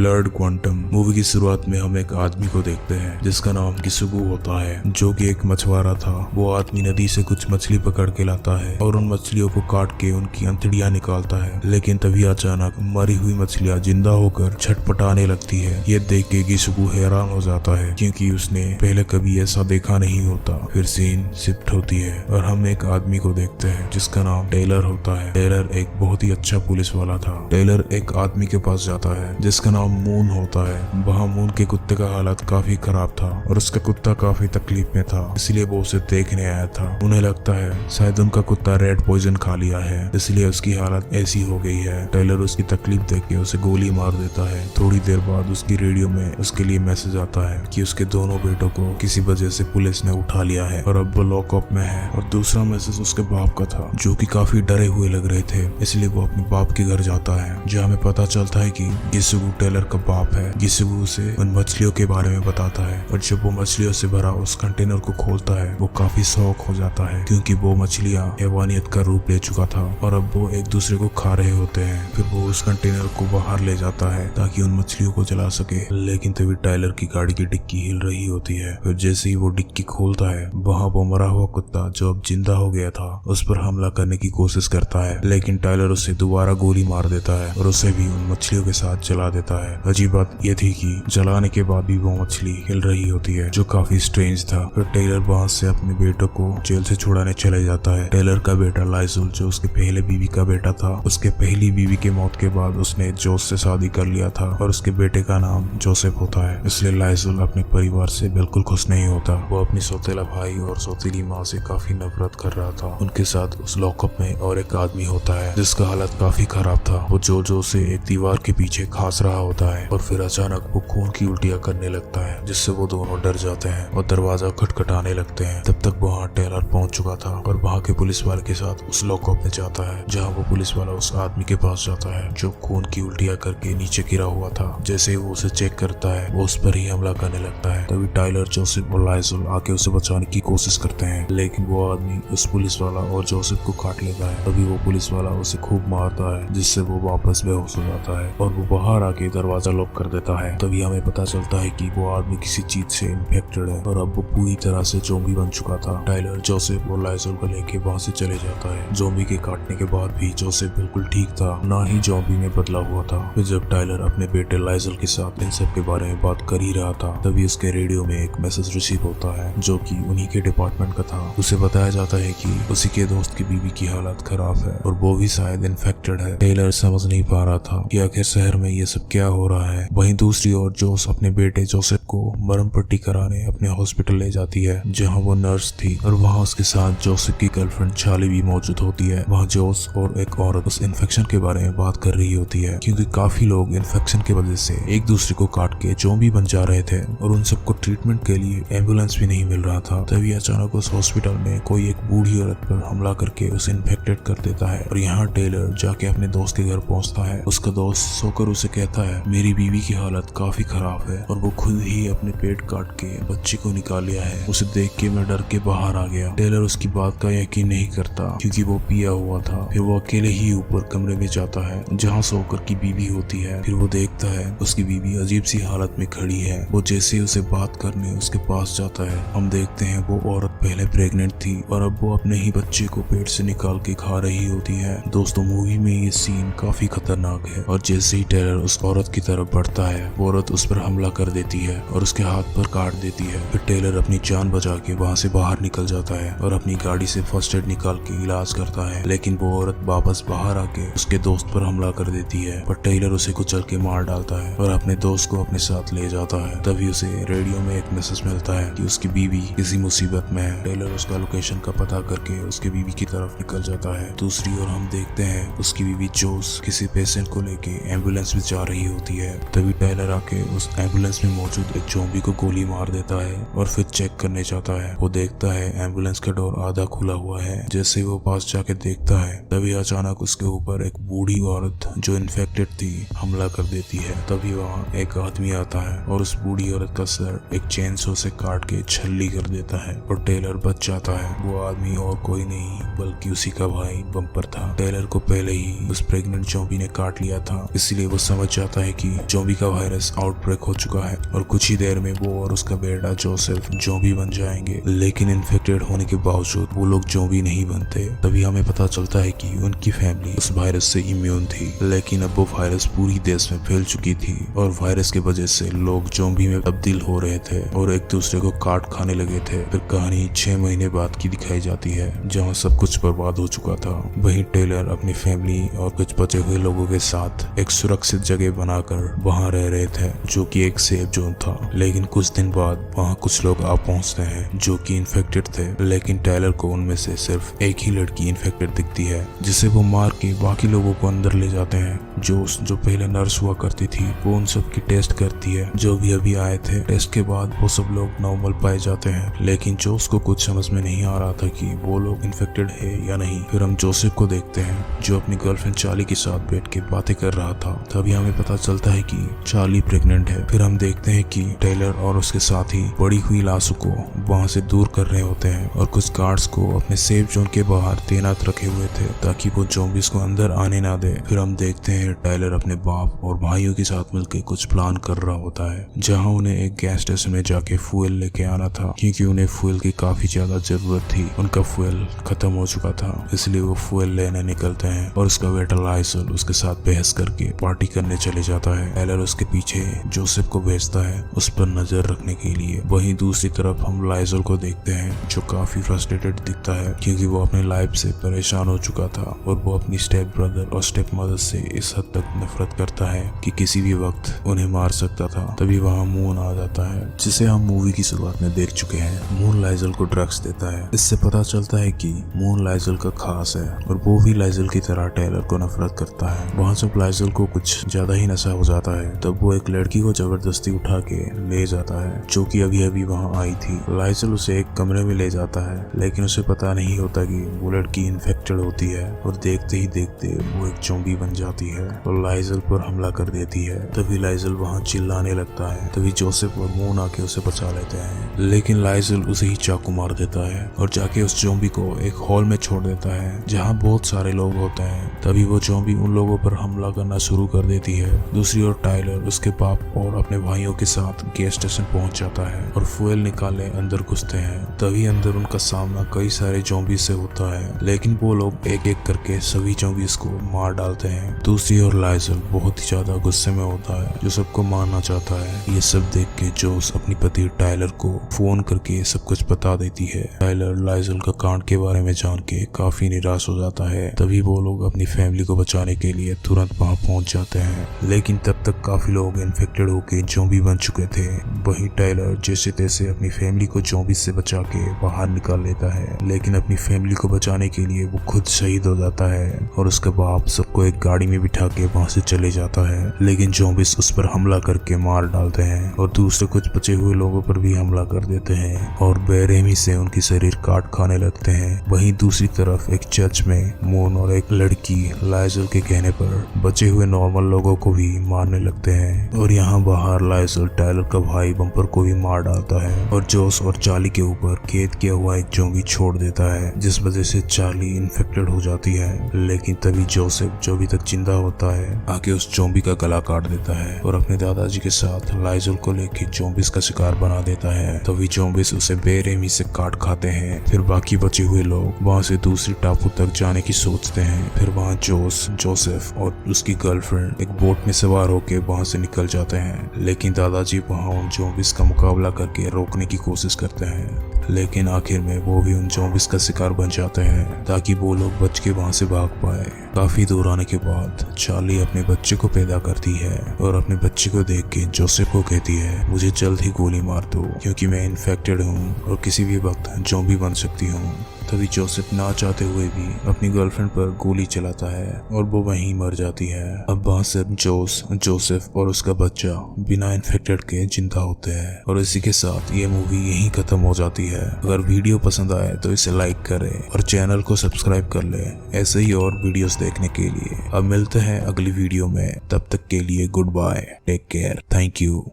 Blood quantum movie की शुरुआत में हम एक आदमी को देखते हैं जिसका नाम किसुगु होता है, जो कि एक मछुआरा था। वो आदमी नदी से कुछ मछली पकड़ के लाता है और उन मछलियों को काट के उनकी अंतड़ियां निकालता है। लेकिन तभी अचानक मरी हुई मछलियां जिंदा होकर छटपटाने लगती है। ये देख के किसुगु हैरान हो जाता है क्योंकि उसने पहले कभी ऐसा देखा नहीं होता। फिर सीन शिफ्ट होती है और हम एक आदमी को देखते हैं जिसका नाम टेलर होता है। टेलर एक बहुत ही अच्छा पुलिस वाला था। टेलर एक आदमी के पास जाता है जिसका नाम मून होता है। वहाँ मून के कुत्ते का हालत काफी खराब था और उसका कुत्ता काफी तकलीफ में था, इसलिए वो उसे देखने आया था। उन्हें लगता है शायद उनका कुत्ता रेड पॉइजन खा लिया है, इसलिए उसकी हालत ऐसी हो गई है। टेलर उसकी तकलीफ देख के उसे गोली मार देता है। थोड़ी देर बाद उसकी रेडियो में उसके लिए मैसेज आता है कि उसके दोनों बेटों को किसी वजह से पुलिस ने उठा लिया है और अब वो लॉकअप में है। और दूसरा मैसेज उसके बाप का था, जो कि काफी डरे हुए लग रहे थे, इसलिए वो अपने बाप के घर जाता है, जहाँ हमें पता चलता है कि किसुगु टेलर का बाप है। किसुगु उसे उन मछलियों के बारे में बताता है और जब वो मछलियों से भरा उस कंटेनर को खोलता है वो काफी शौक हो जाता है क्योंकि वो मछलियां हैवानियत का रूप ले चुका था और अब वो एक दूसरे को खा रहे होते हैं। फिर वो उस कंटेनर को बाहर ले जाता है ताकि उन मछलियों को जला सके। लेकिन तभी टाइलर की गाड़ी की डिक्की हिल रही होती है। फिर जैसे ही वो डिक्की खोलता है वहाँ वो मरा हुआ कुत्ता जो अब जिंदा हो गया था उस पर हमला करने की कोशिश करता है, लेकिन टाइलर उसे दोबारा गोली मार देता है और उसे भी उन मछलियों के साथ जला देता है। अजीब बात यह थी कि जलाने के बाद भी वो मछली हिल रही होती है, जो काफी स्ट्रेंज था। फिर टेलर वहां से अपने बेटों को जेल से छुड़ाने चले जाता है। टेलर का बेटा लाइजुल, जो उसके पहले बीवी का बेटा था, उसके पहली बीवी के मौत के बाद उसने जोस से शादी कर लिया था और उसके बेटे का नाम जोसेफ होता है। इसलिए लाइजुल अपने परिवार से बिल्कुल खुश नहीं होता। वो अपनी सौतेला भाई और सौतेली माँ से काफी नफरत कर रहा था। उनके साथ उस लॉकअप में और एक आदमी होता है जिसका हालत काफी खराब था। वो जो से एक दीवार के पीछे खास रहा होता है और फिर अचानक वो खून की उल्टियां करने लगता है, जिससे वो दोनों डर जाते हैं और दरवाजा खटखटाने लगते हैं। तब तक वहाँ टेलर पहुंच चुका था और वहाँ के पुलिस वाले के साथ उस लॉकअप में जाता है, जहाँ वो पुलिस वाला उस आदमी के पास जाता है जो खून की उल्टियां करके नीचे गिरा हुआ था। जैसे ही वो उसे चेक करता है वो उस पर ही हमला करने लगता है। तभी टाइलर, जोसेफ और लाइजुल आके उसे बचाने की कोशिश करते हैं, लेकिन वो आदमी उस पुलिस वाला और जोसेफ को काट लेता है। तभी वो पुलिस वाला उसे खूब मारता है, जिससे वो वापस बेहोश हो जाता है और वो बाहर आके दरवाजा लॉक कर देता है। तभी हमें पता चलता है कि वो आदमी किसी चीज से इन्फेक्टेड है और अब वो पूरी तरह से ज़ॉम्बी बन चुका था। टाइलर जोसेफ और लाइजुल को लेके वहाँ से चले जाता है। ज़ॉम्बी के काटने के बाद भी जोसेफ बिल्कुल ठीक था, ना ही ज़ॉम्बी में बदला हुआ था। फिर जब टाइलर अपने बेटे लाइजुल के साथ इन सब के बारे में बात कर ही रहा था, तभी उसके रेडियो में एक मैसेज रिसीव होता है जो कि उन्हीं के डिपार्टमेंट का था। उसे बताया जाता है कि उसी के दोस्त की बीवी की हालत खराब है और वो भी शायद इन्फेक्टेड है। टेलर समझ नहीं पा रहा था कि आखिर शहर में ये सब क्या हो रहा है। वहीं दूसरी ओर जोस अपने बेटे जोसेफ को मरहम पट्टी कराने अपने हॉस्पिटल ले जाती है, जहां वो नर्स थी और वहां उसके साथ जोसेफ की गर्लफ्रेंड चार्ली भी मौजूद होती है। वहां जोस और एक औरत उस इन्फेक्शन के बारे में बात कर रही होती है क्योंकि काफी लोग इन्फेक्शन की वजह से एक दूसरे को काट के ज़ॉम्बी बन जा रहे थे और उन सबको ट्रीटमेंट के लिए एम्बुलेंस भी नहीं मिल रहा था। तभी अचानक उस हॉस्पिटल में कोई एक बूढ़ी औरत पर हमला करके उसे इन्फेक्टेड कर देता है और यहाँ टेलर जाके अपने दोस्त के घर पहुंचता है। उसका दोस्त सोकर उसे कहता है मेरी बीवी की हालत काफी खराब है और वो खुद ही अपने पेट काट के बच्चे को निकाल लिया है। उसे देख के मैं डर के बाहर आ गया। टेलर उसकी बात का यकीन नहीं करता क्योंकि वो पिया हुआ था। फिर वो अकेले ही ऊपर कमरे में जाता है जहाँ सोकर की बीवी होती है। फिर वो देखता है उसकी बीवी अजीब सी हालत में खड़ी है। वो जैसे ही उसे बात करने उसके पास जाता है, हम देखते हैं वो औरत पहले प्रेग्नेंट थी और अब वो अपने ही बच्चे को पेट से निकाल के खा रही होती है। दोस्तों, मूवी में ये सीन काफी खतरनाक है और जैसे ही टेलर उस औरत की तरफ बढ़ता है वो औरत उस पर हमला कर देती है और उसके हाथ पर काट देती है। फिर टेलर अपनी जान बचा के वहाँ से बाहर निकल जाता है और अपनी गाड़ी से फर्स्ट एड निकाल के इलाज करता है, लेकिन वो औरत वापस बाहर आके उसके दोस्त पर हमला कर देती है। पर टेलर उसे कुचल के मार डालता है और अपने दोस्त को अपने साथ ले जाता है। तभी उसे रेडियो में एक मैसेज मिलता है कि उसकी बीवी किसी मुसीबत में है। टेलर उसका लोकेशन का पता करके उसकी बीवी की तरफ निकल जाता है। दूसरी ओर हम देखते हैं उसकी बीवी जोस किसी पेशेंट को लेके एम्बुलेंस में जा रही होती है। तभी टेलर आके उस एम्बुलेंस में मौजूद एक ज़ॉम्बी को गोली मार देता है और फिर चेक करने जाता है। वो देखता है एम्बुलेंस का डोर आधा खुला हुआ है। जैसे वो पास जाके देखता है तभी अचानक उसके ऊपर एक बूढ़ी औरत जो इन्फेक्टेड थी हमला कर देती है। तभी वहाँ एक आदमी आता है और उस बूढ़ी औरत का सर एक चेनसो से काट के छल्ली कर देता है और टेलर बच जाता है। वो आदमी और कोई नहीं बल्कि उसी का भाई बम्पर था। टेलर को पहले ही उस प्रेग्नेंट ज़ॉम्बी ने काट लिया था, इसलिए वो समझ जाता है है कि ज़ॉम्बी का वायरस आउटब्रेक हो चुका है और कुछ ही देर में वो और उसका बेटा जोसेफ ज़ॉम्बी बन जाएंगे। लेकिन इन्फेक्टेड होने के बावजूद वो लोग ज़ॉम्बी नहीं बनते। तभी हमें पता चलता है कि उनकी फैमिली उस वायरस से इम्यून थी, लेकिन अब वो वायरस पूरी देश में फैल चुकी थी और वायरस की वजह से लोग ज़ॉम्बी में तब्दील हो रहे थे और एक दूसरे को काट खाने लगे थे। फिर कहानी 6 महीने बाद की दिखाई जाती है जहाँ सब कुछ बर्बाद हो चुका था। वहीं टेलर अपनी फैमिली और कुछ बचे हुए लोगों के साथ एक सुरक्षित जगह बनाकर वहाँ रह रहे थे जो कि एक सेफ जोन था। लेकिन कुछ दिन बाद वहाँ कुछ लोग आ पहुँचते हैं जो कि इन्फेक्टेड थे, लेकिन टेलर को उनमें से सिर्फ एक ही लड़की इन्फेक्टेड दिखती है जिसे वो मार के बाकी लोगों को अंदर ले जाते हैं। जो पहले नर्स हुआ करती थी वो उन सब की टेस्ट करती है जो भी अभी आए थे। टेस्ट के बाद वो सब लोग नॉर्मल पाए जाते हैं, लेकिन जोस को कुछ समझ में नहीं आ रहा था कि वो लोग इन्फेक्टेड है या नहीं। फिर हम जोसेफ को देखते हैं जो अपनी गर्लफ्रेंड चार्ली के साथ बैठ के बातें कर रहा था। तभी हमें पता चलता है कि चार्ली प्रेग्नेंट है। फिर हम देखते हैं कि टेलर और उसके साथी बड़ी हुई लाशों को वहाँ से दूर कर रहे होते हैं और कुछ गार्ड्स को अपने सेफ जोन के बाहर तैनात रखे हुए थे ताकि वो ज़ॉम्बीज़ को अंदर आने ना दे। फिर हम देखते हैं टाइलर अपने बाप और भाइयों के साथ मिलकर कुछ प्लान कर रहा होता है जहाँ उन्हें एक गैस स्टेशन में जाके फ्यूल लेके आना था क्योंकि उन्हें फ्यूल की काफी ज्यादा जरूरत थी। उनका फ्यूल खत्म हो चुका था, इसलिए वो फ्यूल लेने निकलते हैं और उसका बेटा लाइसल उसके साथ बहस करके पार्टी करने चले जाता है। टाइलर उसके पीछे जोसेफ को भेजता है उस पर नजर रखने के लिए। वहीं दूसरी तरफ हम लाइसल को देखते हैं जो काफी फ्रस्ट्रेटेड दिखता है क्योंकि वो अपने लाइफ से परेशान हो चुका था और वो अपनी स्टेप ब्रदर और स्टेप मदर से इस हद तक नफरत करता है कि किसी भी वक्त उन्हें मार सकता था। तभी वहाँ मून आ जाता है जिसे हम मूवी की शुरुआत में देख चुके हैं। मून लाइजल को ड्रग्स देता है। इससे पता चलता है कि मून लाइजल का खास है और वो भी लाइजल की तरह टेलर को नफरत करता है। वहाँ जब लाइजल को कुछ ज्यादा ही नशा हो जाता है तब वो एक लड़की को जबरदस्ती उठा के ले जाता है जो कि अभी अभी वहाँ आई थी। लाइजल उसे एक कमरे में ले जाता है लेकिन उसे पता नहीं होता कि वो लड़की इन्फेक्टेड होती है और देखते ही देखते वो एक ज़ॉम्बी बन जाती है और लाइजल पर हमला कर देती है। तभी लाइजल वहाँ चिल्लाने लगता है। तभी जोसेफ और मून आके उसे बचा लेते हैं, लेकिन लाइजल उसे ही चाकू मार देता है और जाके उस ज़ॉम्बी को एक हॉल में छोड़ देता है जहाँ बहुत सारे लोग होते हैं। तभी वो ज़ॉम्बी उन लोगों पर हमला करना शुरू कर देती है। दूसरी ओर टाइलर उसके बाप और अपने भाइयों के साथ गैस स्टेशन पहुंच जाता है और फ्यूल निकालने अंदर घुसते हैं। तभी अंदर उनका सामना कई सारे ज़ॉम्बी से होता है, लेकिन वो लोग एक एक करके सभी ज़ॉम्बीज़ को मार डालते हैं। दूसरी ओर लाइजल बहुत ही ज्यादा गुस्से में होता है जो सबको मारना चाहता है। ये सब देख के जोस अपनी पति टाइलर को फोन करके सब कुछ बता देती है। टाइलर लाइजल का कांड के बारे में जान के काफी निराश हो जाता है। तभी वो लोग अपनी फैमिली को बचाने के लिए तुरंत वहाँ पहुँच जाते हैं, लेकिन तब तक काफी लोग इन्फेक्टेड होके ज़ॉम्बी बन चुके थे। वहीं टाइलर जैसे तैसे अपनी फैमिली को ज़ॉम्बी से बचा के बाहर निकाल लेता है, लेकिन अपनी फैमिली को बचाने के लिए वो खुद शहीद हो जाता है और उसके बाप सबको एक गाड़ी में बिठा के वहाँ से चले जाता है। लेकिन ज़ॉम्बीज़ उस पर हमला करके मार डालते हैं और दूसरे कुछ बचे हुए लोगों पर भी हमला कर देते हैं और बेरहमी से उनकी शरीर काट खाने लगते हैं। वहीं दूसरी तरफ एक चर्च में मून और एक लड़की लाइजल के कहने पर बचे हुए नॉर्मल लोगों को भी मारने लगते हैं और यहाँ बाहर लाइजल टाइलर का भाई बम्पर को भी मार डालता है और जोस और चार्ली के ऊपर कैद किया हुआ एक ज़ॉम्बी छोड़ देता है जिस वजह से चार्ली इन्फेक्टेड हो जाती है। लेकिन तभी जोसेफ जो अभी तक जिंदा होता है आके उस ज़ॉम्बी का गला काट देता है और अपने दादाजी के साथ लाइजल को लेके ज़ॉम्बीज़ का शिकार बना देता है। तभी ज़ॉम्बीज़ उसे बेरहमी से काट खाते हैं। फिर बाकी बचे हुए लोग वहाँ से दूसरी टापू तक जाने की सोचते हैं। फिर वहाँ जोसेफ और उसकी गर्लफ्रेंड एक बोट में सवार होकर वहाँ से निकल जाते हैं, लेकिन दादाजी वहाँ उन ज़ॉम्बीज़ का मुकाबला करके रोकने की कोशिश करते हैं, लेकिन आखिर में वो भी उन ज़ॉम्बीज़ का शिकार बन जाते हैं ताकि वो लोग बच के वहाँ से भाग पाए। काफी दूर आने के बाद चार्ली अपने बच्चे को पैदा करती है और अपने बच्चे को देख के जोसेफ को कहती है मुझे जल्द ही गोली मार दो क्योंकि मैं इन्फेक्टेड हूँ और किसी भी वक्त ज़ॉम्बी बन सकती हूँ। तभी जोसेफ ना चाहते हुए भी अपनी गर्लफ्रेंड पर गोली चलाता है और वो वहीं मर जाती है। अब वहाँ से जोसेफ और उसका बच्चा बिना इन्फेक्टेड के जिंदा होते हैं और इसी के साथ ये मूवी यहीं खत्म हो जाती है। अगर वीडियो पसंद आए तो इसे लाइक करें और चैनल को सब्सक्राइब कर लें ऐसे ही और वीडियोस देखने के लिए। अब मिलते हैं अगली वीडियो में, तब तक के लिए goodbye, take care, thank you.